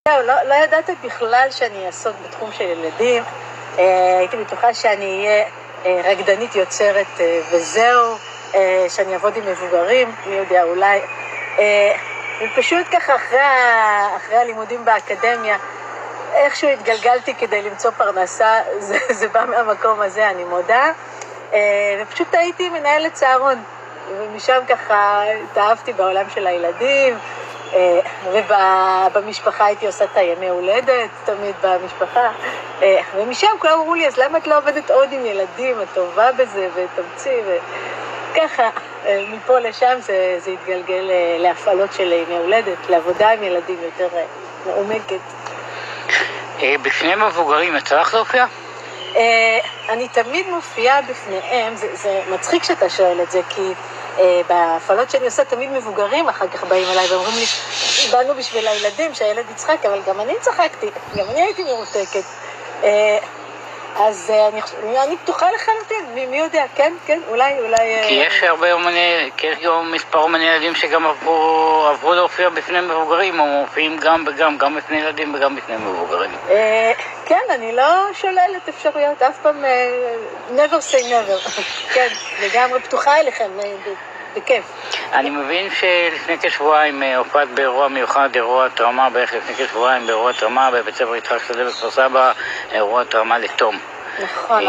לא ידעתי בכלל שאני אעסוק בתחום של ילדים. הייתי בטוחה שאני אהיה רקדנית יוצרת וזהו, שאני אעבוד עם מבוגרים, מי יודע, אולי. ופשוט ככה אחרי הלימודים באקדמיה, איכשהו התגלגלתי כדי למצוא פרנסה, זה בא מהמקום הזה, אני מודה. ופשוט הייתי מנהלת צהרון, ומשם ככה התאהבתי בעולם של הילדים, ובמשפחה הייתי עושה את הימי הולדת, תמיד במשפחה, ומשם כולם אמרו לי, אז למה את לא עובדת עוד עם ילדים, את טובה בזה ותמצי, וככה, מפה לשם זה התגלגל להפעלות של ימי הולדת, לעבודה עם ילדים יותר מעומקת. בפני מבוגרים יצא לך להופיע? אני תמיד מופיעה בפניהם, זה מצחיק שאתה שואל את זה, כי בהפעלות שאני עושה תמיד מבוגרים אחר כך באים אליי ואומרים לי, באנו בשביל הילדים שהילד יצחק, אבל גם אני צחקתי, גם אני הייתי מרותקת. אז אני פתוחה לחלוטין, מי יודע, כן, אולי... כי יש הרבה אומני, כי יש גם מספר אומני ילדים שגם עברו להופיע בפני מבוגרים, או מופיעים גם וגם, גם בפני ילדים וגם בפני מבוגרים. כן, אני לא שוללת אפשרויות, אף פעם, never say never. כן, לגמרי פתוחה אליכם, בכיף. אני מבין שלפני כשבועיים הופעת באירוע מיוחד, אירוע תרמה, בערך לפני כשבועיים באירוע תרמה, בבית ספר יצחק שדה בכפר סבא, אירוע תרמה לתום. נכון.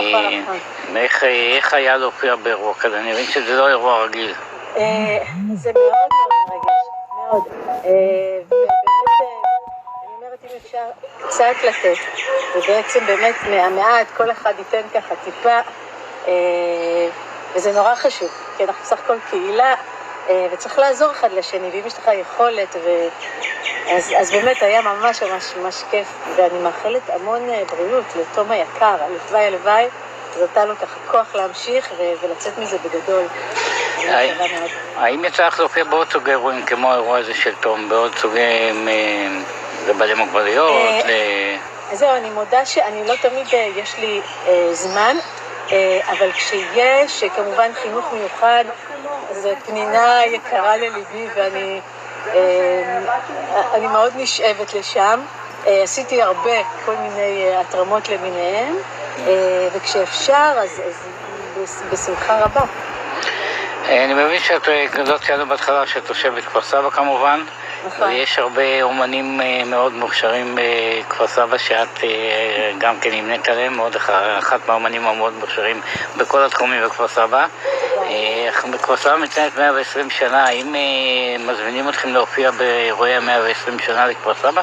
איך היה להופיע באירוע כזה? אני מבין שזה לא אירוע רגיל. זה מאוד מרגש, מאוד. ובאמת, אני אומרת, אם אפשר קצת לתת, ובעצם באמת מהמעט כל אחד ייתן ככה טיפה, וזה נורא חשוב, כי אנחנו בסך הכל קהילה, וצריך לעזור אחד לשני, ואם יש לך יכולת, אז באמת היה ממש כיף, ואני מאחלת המון בריאות לתום היקר, הלוואי, אז אתה לו ככה כוח להמשיך ולצאת מזה בגדול. האם יצא לך להופיע בעוד סוגי אירועים כמו האירוע הזה של תום, בעוד סוגי לבעלי מוגבלויות? אז זהו, אני מודה שאני לא תמיד יש לי זמן, אבל כשיש כמובן חינוך מיוחד, זו פנינה יקרה לליבי ואני מאוד נשאבת לשם. עשיתי הרבה כל מיני התרמות למיניהם, וכשאפשר אז בשמחה רבה. אני מבין שאת כזאת ציינו בהתחלה שאת תושבת כפר סבא כמובן, נכון. ויש הרבה אומנים מאוד מוכשרים בכפר סבא שאת גם כן נמנית עליהם, מאוד אחת מהאומנים המאוד מוכשרים בכל התחומים בכפר סבא. בכפר סבא מציינת 120 שנה, האם מזמינים אתכם להופיע באירועי 120 שנה לכפר סבא?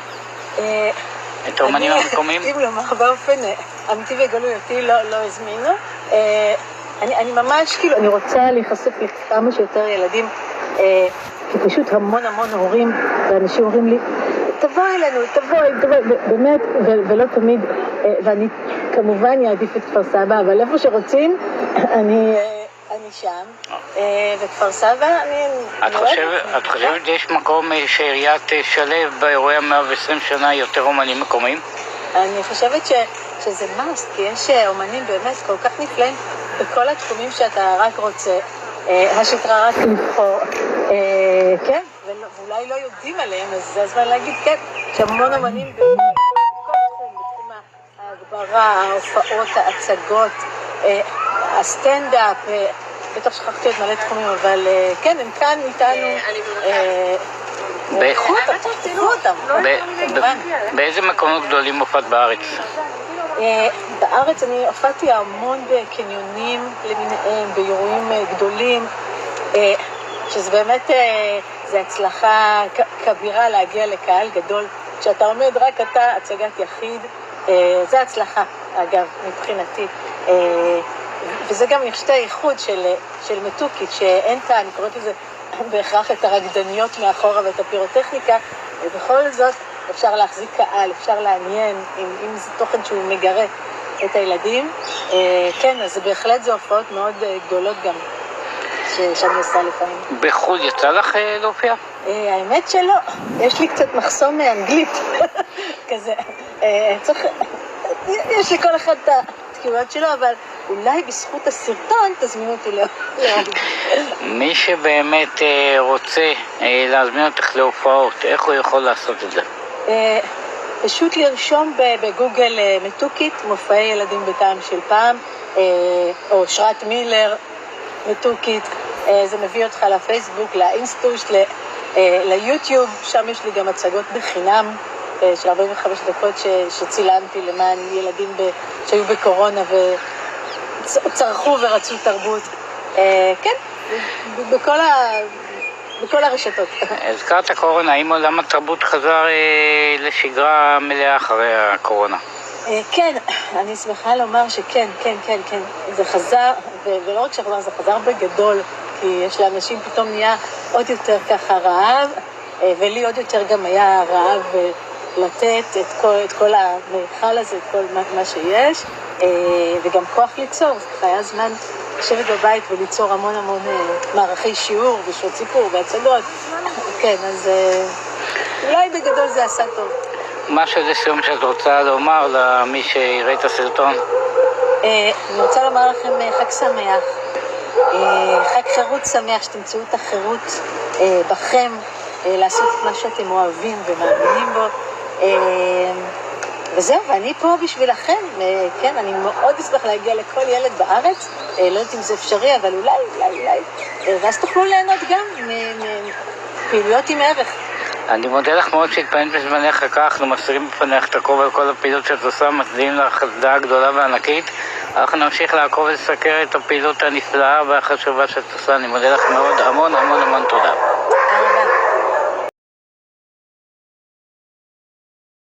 את האומנים המקומיים? אם לומר באופן אמיתי וגלוי אותי לא הזמינו. אני ממש כאילו, אני רוצה להיחשף לכמה שיותר ילדים, כי פשוט המון הורים ואנשים אומרים לי, תבוא אלינו, באמת, ולא תמיד, ואני כמובן יעדיף את כפר סבא, אבל איפה שרוצים, אני שם, וכפר סבא, את חושבת שיש מקום שעיריית שלב באירועי 120 שנה יותר אומנים מקומיים? אני חושבת שזה מאסט, כי יש אומנים באמת כל כך נפלאים בכל התחומים שאתה רק רוצה, השטרה רק לבחור, כן, ואולי לא יודעים עליהם, אז זה הזמן להגיד כן, שהמון אומנים בכל תחום, בתחום ההגברה, ההופעות, ההצגות, הסטנדאפ, בטח שכחתי עוד מלא תחומים, אבל כן, הם כאן איתנו, תראו אותם. באיזה מקומות גדולים מופעת בארץ? בארץ אני הופעתי המון בקניונים למיניהם, באירועים גדולים, שזה באמת, זה הצלחה כבירה להגיע לקהל גדול. כשאתה עומד רק אתה, הצגת יחיד, זה הצלחה, אגב, מבחינתי. וזה גם נכשתי הייחוד של מתוקית, שאין כאן, אני קוראת לזה בהכרח את הרקדניות מאחורה ואת הפירוטכניקה, ובכל זאת אפשר להחזיק קהל, אפשר לעניין, אם זה תוכן שהוא מגרה את הילדים. כן, אז בהחלט זה הופעות מאוד גדולות גם, שאני עושה לפעמים. בחו"ל יצא לך להופיע? האמת שלא, יש לי קצת מחסום מאנגלית, כזה. יש לכל אחד את התקיעות שלו, אבל אולי בזכות הסרטון תזמינו אותי להופיע. מי שבאמת רוצה להזמין אותך להופעות, איך הוא יכול לעשות את זה? פשוט לרשום בגוגל מתוקית, מופעי ילדים בטעם של פעם, או שרת מילר מתוקית, זה מביא אותך לפייסבוק, לאינסטוש, ליוטיוב, שם יש לי גם הצגות בחינם של 45 דקות שצילמתי למען ילדים שהיו בקורונה וצרכו ורצו תרבות. כן, בכל הרשתות. הזכרת קורונה, האם עולם התרבות חזר לשגרה מלאה אחרי הקורונה? כן, אני שמחה לומר שכן, כן, כן, כן. זה חזר, ולא רק שחזר, זה חזר בגדול, כי יש לאנשים פתאום נהיה עוד יותר ככה רעב, ולי עוד יותר גם היה רעב לתת את כל המרחל הזה, את כל מה שיש, וגם כוח ליצור. זה היה זמן לשבת בבית וליצור המון המון מערכי שיעור ושעות סיפור והצגות. כן, אז אולי בגדול זה עשה טוב. משהו לסיום שאת רוצה לומר למי שיראה את הסרטון? אני רוצה לומר לכם חג שמח, חג חירות שמח, שתמצאו את החירות בכם, לעשות את מה שאתם אוהבים ומאמינים בו. וזהו, ואני פה בשבילכם, כן, אני מאוד אשמח להגיע לכל ילד בארץ, לא יודעת אם זה אפשרי, אבל אולי, ואז תוכלו ליהנות גם מפעילויות עם ערך. אני מודה לך מאוד שהתפעלת בזמנך כך, אנחנו מסתירים בפניך את הכובע על כל הפעילות שאת עושה, מצדיעים לך הצדעה גדולה וענקית. אנחנו נמשיך לעקוב ולסקר את הפעילות הנפלאה והחשובה שאת עושה. אני מודה לך מאוד, המון תודה.